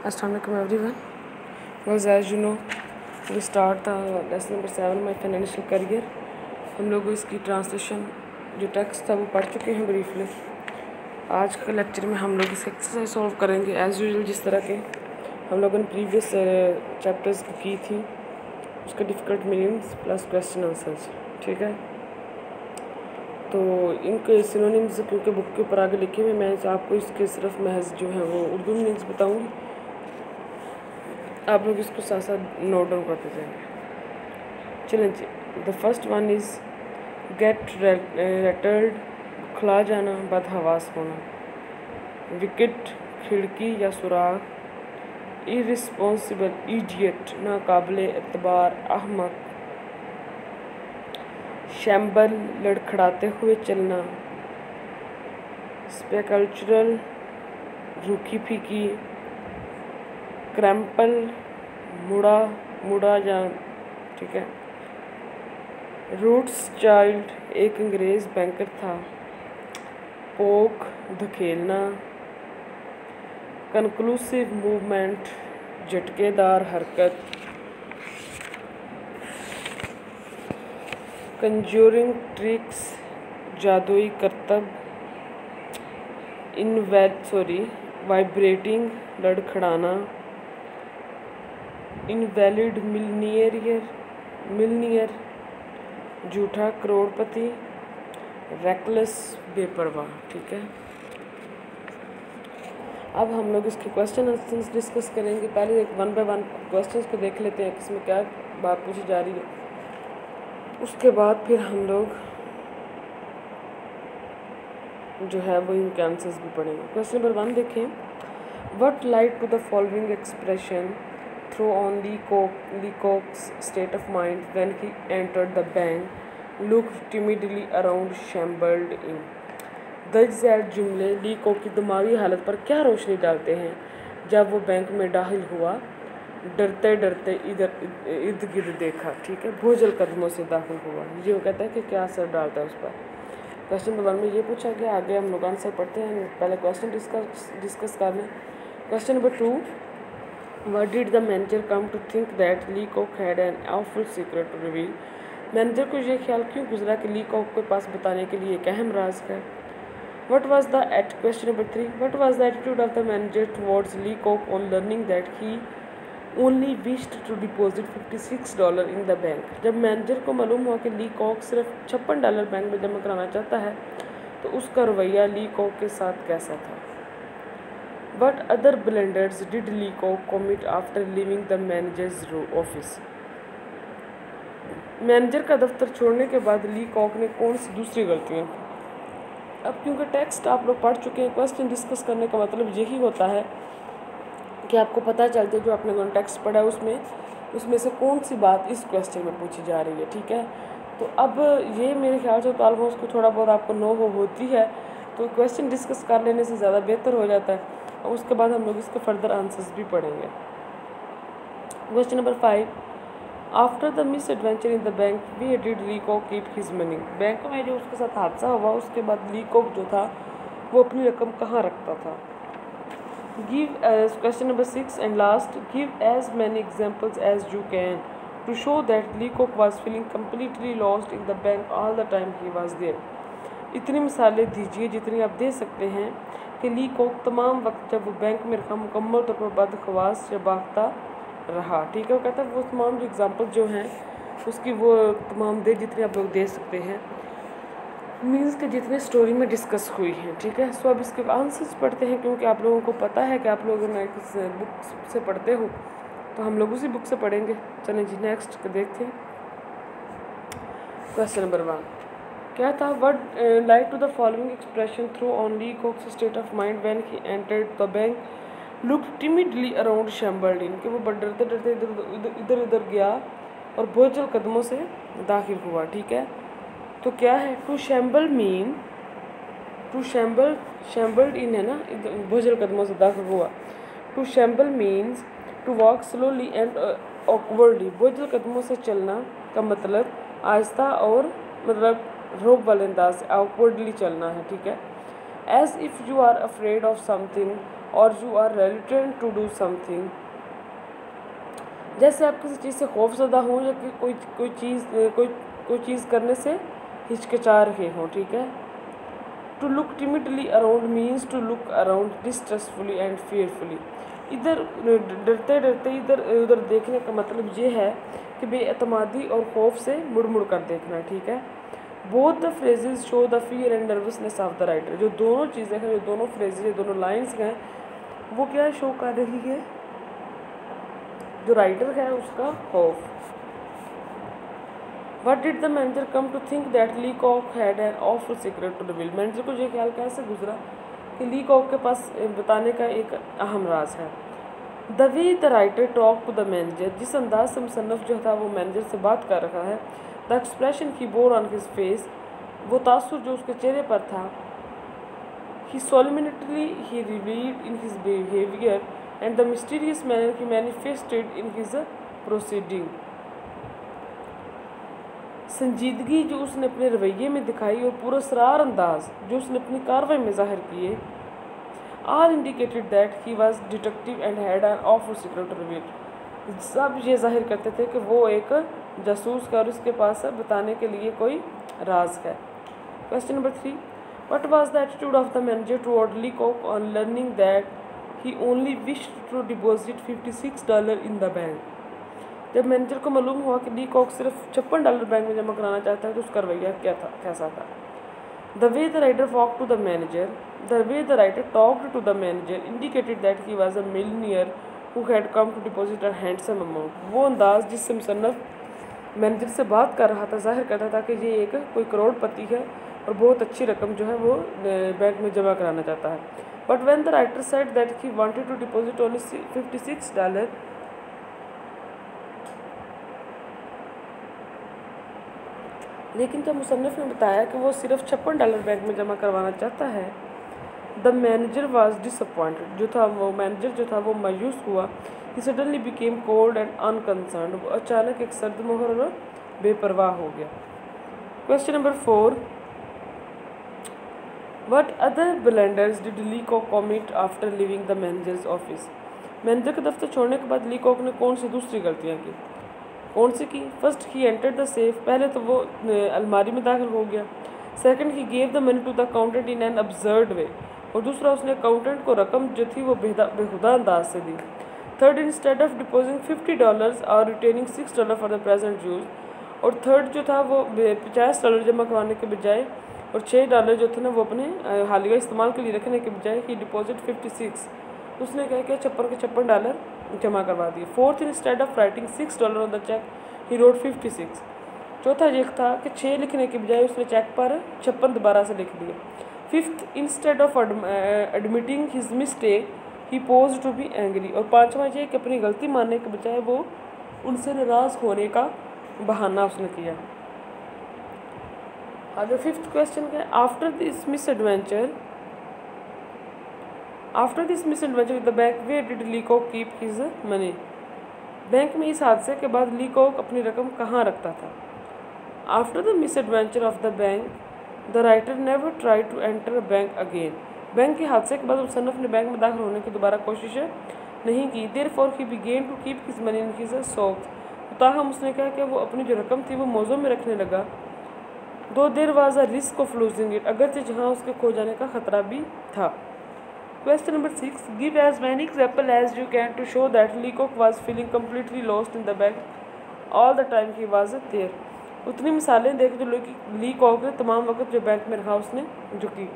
Assalamualaikum everyone. Was as you know, we start the lesson number 7 my financial career. हम लोग इसकी translation जो text था वो पढ़ चुके हैं ब्रीफली. आज के लेक्चर में हम लोग इसका एक्सरसाइज सॉल्व करेंगे एज़ यूजुअल जिस तरह के हम लोगों ने प्रीवियस चैप्टर्स की थी, उसका difficult meanings plus question answers. ठीक है, तो इनके सिनोनिम्स क्योंकि बुक के ऊपर आगे लिखे हुए, मैं आपको इसके सिर्फ महज जो है वो उर्दू मीनिंग्स बताऊंगी. आप लोग इसको साथ साथ नोट डाउन करते जाएंगे. चलें जी. The first one is get rattled, खुला जाना, बदहवास होना. विकेट, खिड़की या सुराग. इरिस्पॉन्सिबल, इडियट, नाकाबिले एतबार, अहमक. शैम्बल, लड़खड़ाते हुए चलना. स्पेकल्चरल, रूखी फीकी. क्रैम्पल, मुड़ा जा. ठीक है. रूट्स चाइल्ड, एक अंग्रेज़ बैंकर था. पोक, धकेलना. कंक्लूसिव मूवमेंट, झटकेदार हरकत. कंज्यूरिंग ट्रिक्स, जादुई करतब. वाइब्रेटिंग, लड़खड़ाना. इनवैलिड, मिलनियर, झूठा करोड़पति. रेकलेस, बेपरवाह. ठीक है, अब हम लोग इसके क्वेश्चन आंसर्स डिस्कस करेंगे. पहले एक वन बाय वन क्वेश्चंस को देख लेते हैं, इसमें क्या बात पूछी जा रही है. उसके बाद फिर हम लोग जो है वो इनके आंसर्स भी पढ़ेंगे. क्वेश्चन नंबर 1 देखें. What light to the following expression throw on Leacock's state of mind when he entered the bank, look timidly around, shambled in. दर्ज झैल जुमले लीकॉक की दिमागी हालत पर क्या रोशनी डालते हैं जब वो बैंक में दाखिल हुआ. डरते डरते इर्द गिर्द देखा. ठीक है. भोजल कदमों से दाखिल हुआ. ये वो कहता है कि क्या असर डालता है उस पर. क्वेश्चन नंबर 1 में ये पूछा गया. आगे हम लोग आंसर पढ़ते हैं. पहले क्वेश्चन डिस्कस कर लें. Question number 2. What did the manager come to think that Leacock had an awful secret to reveal. Manager को ये ख्याल क्यों गुजरा कि लीकॉक के पास बताने के लिए एक अहम राज है. Question number 3. What was the attitude of the manager towards Leacock on learning that he only wished to deposit $56 in the bank. जब मैनेजर को मालूम हुआ कि लीकॉक सिर्फ $56 बैंक में जमा कराना चाहता है, तो उसका रवैया लीकॉक के साथ कैसा था. What other blunders did Leacock commit after leaving the manager's office. Manager का दफ्तर छोड़ने के बाद लीकॉक ने कौन सी दूसरी गलतियाँ की. अब क्योंकि टेक्स्ट आप लोग पढ़ चुके हैं, क्वेश्चन डिस्कस करने का मतलब यही होता है कि आपको पता चलता है जो आपने टेक्स्ट पढ़ा है उसमें से कौन सी बात इस क्वेश्चन में पूछी जा रही है. ठीक है. तो अब ये मेरे ख्याल से तो ऑलमोस्ट को थोड़ा बहुत आपको नो होती है, तो क्वेश्चन डिस्कस कर लेने से ज़्यादा बेहतर हो जाता है. और उसके बाद हम लोग इसके फर्दर आंसर्स भी पढ़ेंगे. Question number 5. After the misadventure in the bank we did Leacock keep his money. Bank में जो उसके साथ हादसा हुआ उसके बाद लीकॉक जो था वो अपनी रकम कहाँ रखता था. Give question number 6 and last. Give as many examples as you can to show that Leacock was feeling completely lost in the bank all the time he was there. इतनी मिसालें दीजिए जितनी आप दे सकते हैं कि लीकॉक तमाम वक्त जब वो बैंक में रखा मुकम्मल तौर पर बदखवास या भागता रहा. ठीक है. वो कहता है वो तमाम जो एग्जाम्पल जो हैं उसकी वो तमाम दे जितनी आप लोग दे सकते हैं, मीन्स के जितने स्टोरी में डिस्कस हुई हैं. ठीक है. सो अब इसके आंसर्स पढ़ते हैं, क्योंकि आप लोगों को पता है कि आप लोग किस बुक से पढ़ते हो, तो हम लोग उसी बुक से पढ़ेंगे. चलें जी नेक्स्ट देखते हैं. क्वेश्चन नंबर 1 क्या था. What like to the following expression throw on Leacock's state of mind when he entered the bank, look timidly around, shambled in. कि वो डरते डरते इधर उधर गया और बोझल कदमों से दाखिल हुआ. ठीक है. तो क्या है. To shamble mean, shambled in है ना, बोझल कदमों से दाखिल हुआ. To shamble means to walk slowly and awkwardly. बोझल कदमों से चलना का मतलब आहिस्ता और मतलब रोब वाले अंदाज से ऑकवर्डली चलना है. ठीक है. As if you are afraid of something और you are reluctant to do something, जैसे आप किसी चीज़ से खौफज़दा हों या कि कोई चीज़ करने से हिचकिचा रहे हों, ठीक है। To look timidly around means to look around distrustfully and fearfully, इधर डरते डरते इधर उधर देखने का मतलब ये है कि बेअतमादी और खौफ से मुड़ मुड़ कर देखना, ठीक है। Both the phrases show the fear and nervousness of the writer, जो दोनों चीज़ें हैं, जो दोनों फ्रेजेस, दोनों लाइन्स हैं, वो क्या शो कर रही है, जो राइटर है उसका खौफ। What did the manager come to think that Leacock had an awful secret to reveal? Manager को ये ख्याल कैसे गुजरा कि लीकॉक के पास बताने का एक अहम राज है। The way the writer talked to the manager, जिस अंदाज से मुसन्निफ जो था वो मैनेजर से बात कर रहा है, the expression he bore on his face, वो तासुर जो उसके चेहरे पर था, he solemnity he revealed in his behavior and the mysterious manner he manifested in his proceeding, संजीदगी जो उसने अपने रवैये में दिखाई और पुरस्कार अंदाज जो उसने अपनी कार्रवाई में जाहिर किए, all indicated that he was detective and had an awful secret to reveal, सब ये जाहिर करते थे कि वो एक जासूस का और उसके पास बताने के लिए कोई राज है। Question number 3, what was the attitude of the manager toward Leacock on learning that he only wished to deposit $56 in the bank? जब मैनेजर को मालूम हुआ कि लीकॉक सिर्फ $56 बैंक में जमा कराना चाहता है तो उसका रवैया कैसा था। The way the writer talked to the manager indicated that he was a millionaire who had come to deposit a handsome amount, वो अंदाज जिससे मुसन्निफ मैनेजर से बात कर रहा था जाहिर करता था कि ये एक कोई करोड़पति है और बहुत अच्छी रकम जो है वो बैंक में जमा कराना चाहता है। But when the writer said that he wanted to deposit only $56, लेकिन जब मुसन्निफ ने बताया कि वो सिर्फ $56 बैंक में जमा करवाना चाहता है, the manager was disappointed, manager जो था वो मायूस हुआ। He suddenly became cold and अनकंसर्न्ड, वो अचानक एक सर्द मोहर और बेपरवाह हो गया। Question number 4, what other blunders did लीकॉक commit after living the managers office? Manager का दफ्तर छोड़ने के बाद लीकॉक ने कौन सी दूसरी गलतियाँ की? कौन सी की? First he entered the safe, पहले तो वो अलमारी में दाखिल हो गया। Second he gave the money to the accountant in an absurd way, और दूसरा उसने अकाउंटेंट को रकम जो थी वो बेहुदा अंदाज से दी। थर्ड, इंस्टेड ऑफ डिपोजिंग $50 और retaining $6 for the present use, और थर्ड जो था वो $50 जमा करवाने के बजाय और $6 जो थे ना वो अपने हालिया इस्तेमाल के लिए रखने के बजाय ही डिपॉजिट 56, उसने कह के $56 जमा करवा दिए। Fourth, instead of writing $6 on the cheque he wrote 56। चौथा ये था कि 6 लिखने के बजाय उसने चेक पर 56 दोबारा से लिख दिए। Fifth, instead of admitting his mistake he pose to be angry, और पाँचवा ये कि अपनी गलती मानने के बजाय वो उनसे नाराज़ होने का बहाना उसने किया। अब फिफ्थ क्वेश्चन क्या है? After this misadventure with the bank, where did Leacock keep his money? Bank में इस हादसे के बाद लीकॉक अपनी रकम कहाँ रखता था? After the misadventure of the bank, the writer never try to enter a bank again, bank के हादसे के बाद मुसन्निफ ने बैंक में दाखिल होने की दोबारा कोशिश नहीं की। Therefore he began to keep his money in his socks, ताहम उसने कहा कि वो अपनी जो रकम थी वो मौजों में रखने लगा। दो there was a risk of losing it, अगरचे जहाँ उसके खो जाने का खतरा भी था। Question number 6, give as many examples as you can to show that Leacock was feeling completely lost in the bank all the time he was there. उतनी मिसालें देख जो लीकॉक ने तमाम वक्त जो बैंक में रहा उसने जो की।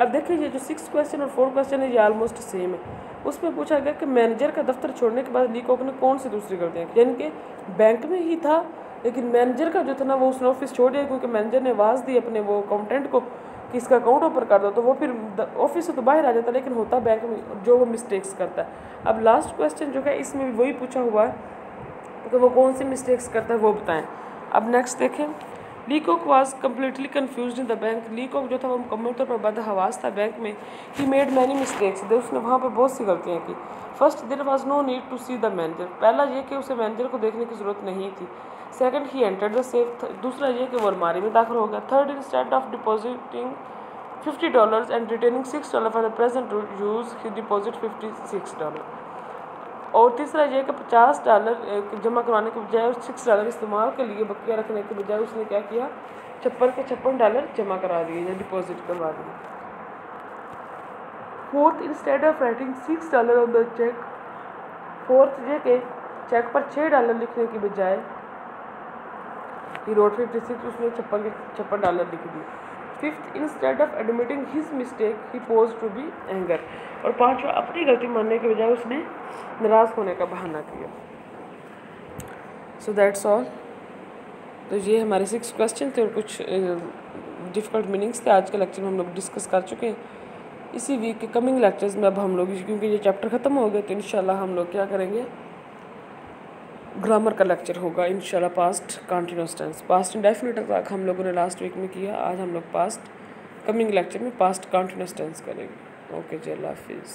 अब देखिए ये जो 6 क्वेश्चन और 4 क्वेश्चन है ये ऑलमोस्ट सेम है। उसमें पूछा गया कि मैनेजर का दफ्तर छोड़ने के बाद लीकॉक ने कौन सी दूसरी गलतियाँ की, यानी कि बैंक में ही था लेकिन मैनेजर का जो था ना वो उसने ऑफिस छोड़ दिया क्योंकि मैनेजर ने आवाज़ दी अपने वो अकाउंटेंट को कि इसका अकाउंट ओपन कर दो, तो वो फिर ऑफिस से तो बाहर आ जाता लेकिन होता बैंक में जो वो मिस्टेक्स करता है। अब लास्ट क्वेश्चन जो है इसमें भी वही पूछा हुआ है कि वो कौन सी मिस्टेक्स करता है वो बताएं। अब नेक्स्ट देखें, लीकॉक was completely confuse in the bank, लीकॉक जो था वो मुकम्मल तौर पर बदहवास था बैंक में। ही मेड मैनी मिस्टेक्स, उसने वहाँ पर बहुत सी गलतियाँ की। First, there was no need to see the manager, पहला ये कि उसे मैनेजर को देखने की ज़रूरत नहीं थी। Second, he entered the safe, दूसरा ये कि वो अलमारी में दाखिल हो गया। Third, instead of depositing $50 and retaining $6 for the present use, he deposit $56। और तीसरा ये कि $50 जमा करवाने के बजाय और $6 इस्तेमाल के लिए बकिया रखने के बजाय उसने क्या किया, $56 जमा करा दिए या डिपॉजिट करवा दिए। Fourth, instead of writing $6 on the cheque, fourth ये कि चेक पर $6 लिखने की बजाय ही रोड 56, उसने $56 लिख दी। Fifth, instead of admitting his mistake he pose to be anger, और पांचवा, अपनी गलती मानने के बजाय उसने नाराज़ होने का बहाना किया। So that's all. तो ये हमारे 6 क्वेश्चन थे और कुछ डिफ़िकल्ट मीनिंग्स थे। आज के लेक्चर में हम लोग डिस्कस कर चुके हैं। इसी वीक के कमिंग लेक्चर्स में अब हम लोग, क्योंकि ये चैप्टर ख़त्म हो गए, तो इंशाल्लाह हम लोग क्या करेंगे, ग्रामर का लेक्चर होगा इंशाल्लाह। Past continuous tense, past indefinite तक हम लोगों ने लास्ट वीक में किया। आज हम लोग कमिंग लेक्चर में पास्ट कंटिन्यूअस टेंस करेंगे। ओके जी, अल्लाह हाफिज़।